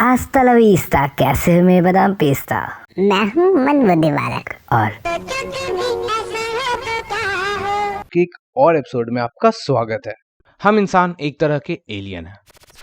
Hasta la vista, कैसे हो मैं बादाम पेस्ता। मैं हूँ मनबुद्धि बालक। और के एक और एपिसोड में आपका स्वागत है। हम इंसान एक तरह के एलियन हैं।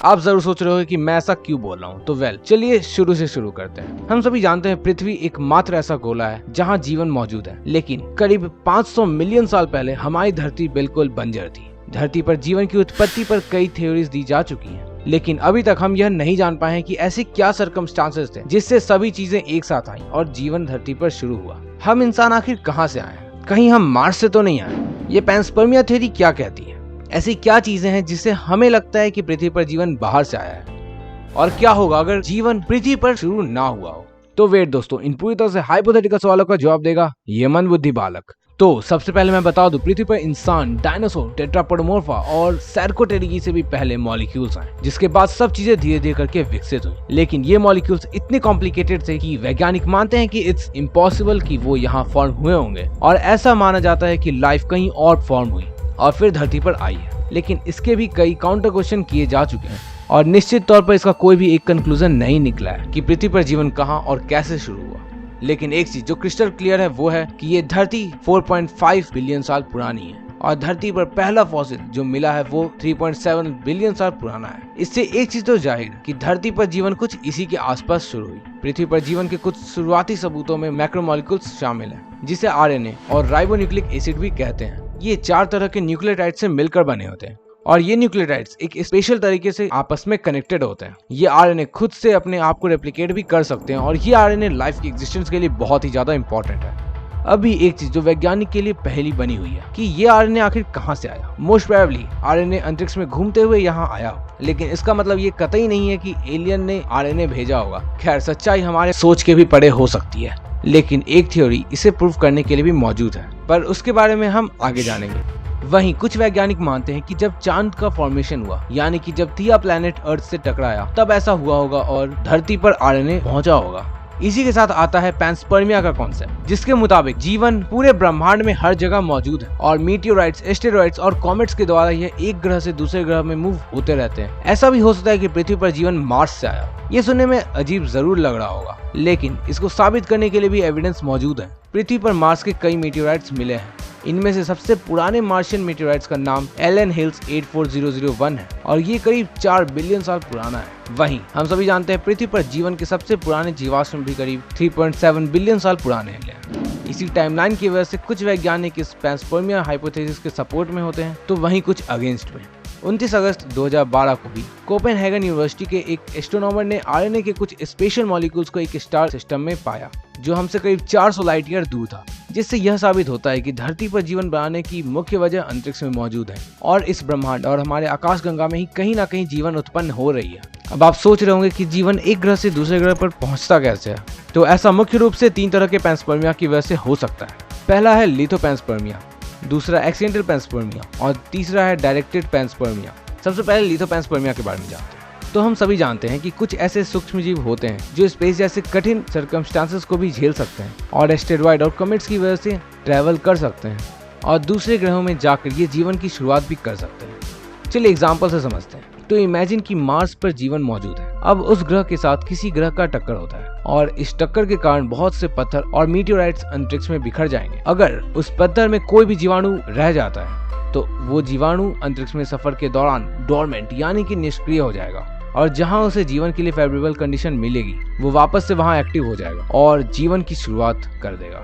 आप जरूर सोच रहे हो कि मैं ऐसा क्यों बोल रहा हूँ, तो चलिए शुरू से शुरू करते हैं। हम सभी जानते हैं पृथ्वी एकमात्र ऐसा गोला है जहाँ जीवन मौजूद है, लेकिन करीब 500 मिलियन साल पहले हमारी धरती बिल्कुल बंजर थी। धरती पर जीवन की उत्पत्ति पर कई थ्योरीज दी जा चुकी हैं, लेकिन अभी तक हम यह नहीं जान पाए हैं कि ऐसी क्या सर्कमस्टांसेस थे जिससे सभी चीजें एक साथ आईं और जीवन धरती पर शुरू हुआ। हम इंसान आखिर कहाँ से आए हैं? कहीं हम मार्स से तो नहीं आए? ये पैंसपर्मिया थ्योरी क्या कहती है? ऐसी क्या चीजें हैं जिससे हमें लगता है कि पृथ्वी पर जीवन बाहर से आया है? और क्या होगा अगर जीवन पृथ्वी पर शुरू ना हुआ हो? तो वेट दोस्तों, इन पूरी तरह से हाइपोथेटिकल सवालों का जवाब देगा ये मनबुद्धि बालक। तो सबसे पहले मैं बता दूं, पृथ्वी पर इंसान, डायनासोर, टेट्रापोडोमॉर्फा और सैर्कोप्टेरिकी से भी पहले मॉलिक्यूल्स आए, जिसके बाद सब चीजें धीरे धीरे करके विकसित हुई। लेकिन ये मॉलिक्यूल्स इतने कॉम्प्लिकेटेड थे कि वैज्ञानिक मानते हैं कि इट्स इम्पॉसिबल कि वो यहाँ फॉर्म हुए होंगे, और ऐसा माना जाता है कि लाइफ कहीं और फॉर्म हुई और फिर धरती पर आई है। लेकिन इसके भी कई काउंटर क्वेश्चन किए जा चुके हैं और निश्चित तौर पर इसका कोई भी एक कंक्लूजन नहीं निकला है कि पृथ्वी पर जीवन कहाँ और कैसे शुरू हुआ। लेकिन एक चीज जो क्रिस्टल क्लियर है वो है कि ये धरती 4.5 बिलियन साल पुरानी है और धरती पर पहला फॉसिल जो मिला है वो 3.7 बिलियन साल पुराना है। इससे एक चीज तो जाहिर कि धरती पर जीवन कुछ इसी के आसपास शुरू हुई। पृथ्वी पर जीवन के कुछ शुरुआती सबूतों में मैक्रोमोलिक्यूल्स शामिल हैं, जिसे आरएनए और राइबोन्यूक्लिक एसिड भी कहते हैं। ये 4 तरह के न्यूक्लियोटाइड से मिलकर बने होते हैं और ये न्यूक्लियोटाइड्स एक स्पेशल तरीके से आपस में कनेक्टेड होते हैं। ये आरएनए खुद से अपने आप को रेप्लिकेट भी कर सकते हैं और ये आरएनए लाइफ की एग्जिस्टेंस के लिए बहुत ही ज्यादा इंपॉर्टेंट है। अभी एक चीज जो वैज्ञानिक के लिए पहली बनी हुई है कि ये आरएनए आखिर कहाँ से आया। मोस्ट प्रोबेबली आरएनए अंतरिक्ष में घूमते हुए यहाँ आया, लेकिन इसका मतलब ये कतई नहीं है कि एलियन ने आरएनए भेजा होगा। खैर, सच्चाई हमारे सोच के भी परे हो सकती है, लेकिन एक थ्योरी इसे प्रूव करने के लिए भी मौजूद है, पर उसके बारे में हम आगे जानेंगे। वहीं कुछ वैज्ञानिक मानते हैं कि जब चांद का फॉर्मेशन हुआ, यानी कि जब थिया प्लैनेट अर्थ से टकराया, तब ऐसा हुआ होगा और धरती पर आरएनए पहुंचा होगा। इसी के साथ आता है पैंसपर्मिया का कॉन्सेप्ट, जिसके मुताबिक जीवन पूरे ब्रह्मांड में हर जगह मौजूद है और मीटियोराइट्स, एस्टेरॉइड्स और कॉमेट्स के द्वारा यह एक ग्रह से दूसरे ग्रह में मूव होते रहते हैं। ऐसा भी हो सकता है कि पृथ्वी पर जीवन मार्स से आया। ये सुनने में अजीब जरूर लग रहा होगा, लेकिन इसको साबित करने के लिए भी एविडेंस मौजूद है। पृथ्वी पर मार्स के कई मीटियोराइट्स मिले हैं। इनमें से सबसे पुराने मार्शियन मीटियोराइट्स का नाम एलन हिल्स 84001 है और ये करीब 4 बिलियन साल पुराना है। वहीं हम सभी जानते हैं पृथ्वी पर जीवन के सबसे पुराने जीवाश्म भी करीब 3.7 बिलियन साल पुराने हैं। इसी टाइमलाइन की वजह से कुछ वैज्ञानिक इस पैंसपर्मिया हाइपोथेसिस के सपोर्ट में होते हैं, तो वहीं कुछ अगेंस्ट में। 29 अगस्त 2012 को भी कोपेनहेगन यूनिवर्सिटी के एक एस्ट्रोनॉमर ने आरएनए के कुछ स्पेशल मॉलिक्यूल्स को एक स्टार सिस्टम में पाया, जो हमसे करीब 400 लाइट ईयर दूर था, जिससे यह साबित होता है कि धरती पर जीवन बनाने की मुख्य वजह अंतरिक्ष में मौजूद है और इस ब्रह्मांड और हमारे आकाशगंगा में ही कहीं ना कहीं जीवन उत्पन्न हो रही है। अब आप सोच रहे होंगे कि जीवन एक ग्रह से दूसरे ग्रह पर पहुंचता कैसे है, तो ऐसा मुख्य रूप से 3 तरह के पैंसपर्मिया की वजह से हो सकता है। पहला है लिथोपैंसपर्मिया, दूसरा एक्सीडेंटल पैंसपर्मिया और तीसरा है डायरेक्टेड पैंसपर्मिया। सबसे पहले लिथोपैंसपर्मिया के बारे में जानते हैं। तो हम सभी जानते हैं कि कुछ ऐसे सूक्ष्मजीव होते हैं जो स्पेस जैसे कठिन सर्कमस्टांसेस को भी झेल सकते हैं और एस्टेरॉइड और कमेट्स की वजह से ट्रैवल कर सकते हैं और दूसरे ग्रहों में जाकर ये जीवन की शुरुआत भी कर सकते हैं। चलिए एग्जाम्पल से समझते हैं। तो इमेजिन कि मार्स पर जीवन मौजूद है। अब उस ग्रह के साथ किसी ग्रह का टक्कर होता है और इस टक्कर के कारण बहुत से पत्थर और मीटियोराइट्स अंतरिक्ष में बिखर जाएंगे। अगर उस पत्थर में कोई भी जीवाणु रह जाता है तो वो जीवाणु अंतरिक्ष में सफर के दौरान डोरमेंट यानी कि निष्क्रिय हो जाएगा और जहां उसे जीवन के लिए फेवरेबल कंडीशन मिलेगी वो वापस से वहां एक्टिव हो जाएगा और जीवन की शुरुआत कर देगा।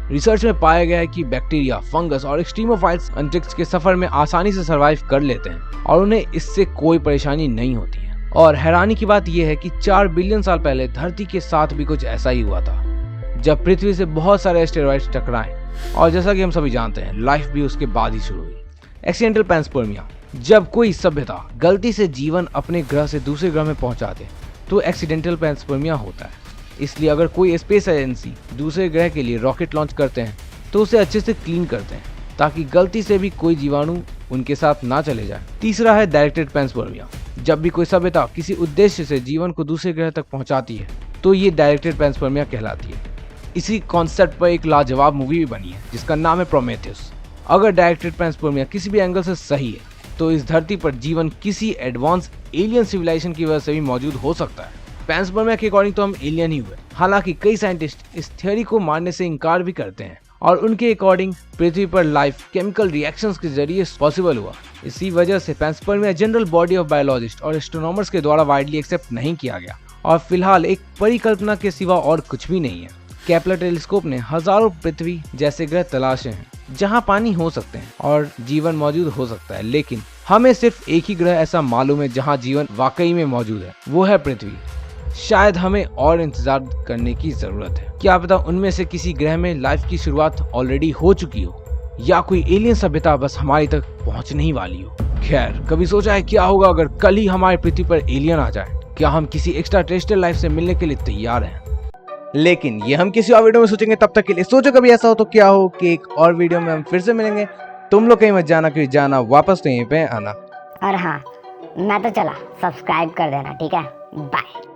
रिसर्च में पाया गया है कि बैक्टीरिया, फंगस और एक्सट्रीमोफाइल्स अंतरिक्ष के सफर में आसानी से सरवाइव कर लेते हैं और उन्हें इससे कोई परेशानी नहीं होती है। और हैरानी की बात यह है कि 4 बिलियन साल पहले धरती के साथ भी कुछ ऐसा ही हुआ था, जब पृथ्वी से बहुत सारे एस्टेरॉइड्स टकराए और जैसा कि हम सभी जानते हैं लाइफ भी उसके बाद ही शुरू हुई। एक्सीडेंटल पैंसपर्मिया, जब कोई सभ्यता गलती से जीवन अपने ग्रह से दूसरे ग्रह में पहुंचा दे तो एक्सीडेंटल पैंसपर्मिया होता है। इसलिए अगर कोई स्पेस एजेंसी दूसरे ग्रह के लिए रॉकेट लॉन्च करते हैं तो उसे अच्छे से क्लीन करते हैं ताकि गलती से भी कोई जीवाणु उनके साथ ना चले जाए। तीसरा है डायरेक्टेड पैंसपर्मिया, जब भी कोई सभ्यता किसी उद्देश्य से जीवन को दूसरे ग्रह तक पहुंचाती है तो ये डायरेक्टेड पैंसपर्मिया कहलाती है। इसी कॉन्सेप्ट पर एक लाजवाब मूवी भी बनी है जिसका नाम है प्रोमेथियस। अगर डायरेक्टेड पैंसपर्मिया किसी भी एंगल से सही है तो इस धरती पर जीवन किसी एडवांस एलियन सिविलाइजेशन की वजह से भी मौजूद हो सकता है। पैंसपर्मिया के अकॉर्डिंग तो हम एलियन ही हुए। हालांकि कई साइंटिस्ट इस थ्योरी को मानने से इनकार भी करते हैं और उनके अकॉर्डिंग पृथ्वी पर लाइफ केमिकल रिएक्शंस के जरिए पॉसिबल हुआ। इसी वजह से panspermia general body of biologist और एस्ट्रोनॉमर्स के द्वारा वाइडली एक्सेप्ट नहीं किया गया और फिलहाल एक परिकल्पना के सिवा और कुछ भी नहीं है। केपलर टेलीस्कोप ने हजारों पृथ्वी जैसे ग्रह तलाशे हैं जहां पानी हो सकते हैं और जीवन मौजूद हो सकता है, लेकिन हमें सिर्फ एक ही ग्रह ऐसा मालूम है जहां जीवन वाकई में मौजूद है, वो है पृथ्वी। शायद हमें और इंतजार करने की जरूरत है। क्या पता उनमें से किसी ग्रह में लाइफ की शुरुआत ऑलरेडी हो चुकी हो या कोई एलियन सभ्यता बस हमारी तक पहुंचने ही वाली हो। खैर, कभी सोचा है क्या होगा अगर कल ही हमारी पृथ्वी पर एलियन आ जाए? क्या हम किसी एक्स्ट्रा टेरेस्ट्रियल लाइफ से मिलने के लिए तैयार हैं? लेकिन ये हम किसी और वीडियो में सोचेंगे। तब तक के लिए सोचो कभी ऐसा हो तो क्या हो कि एक और वीडियो में हम फिर से मिलेंगे। तुम लोग कहीं मत जाना, क्योंकि जाना वापस तो यहीं पे आना। और हाँ, मैं तो चला, सब्सक्राइब कर देना, ठीक है? बाय।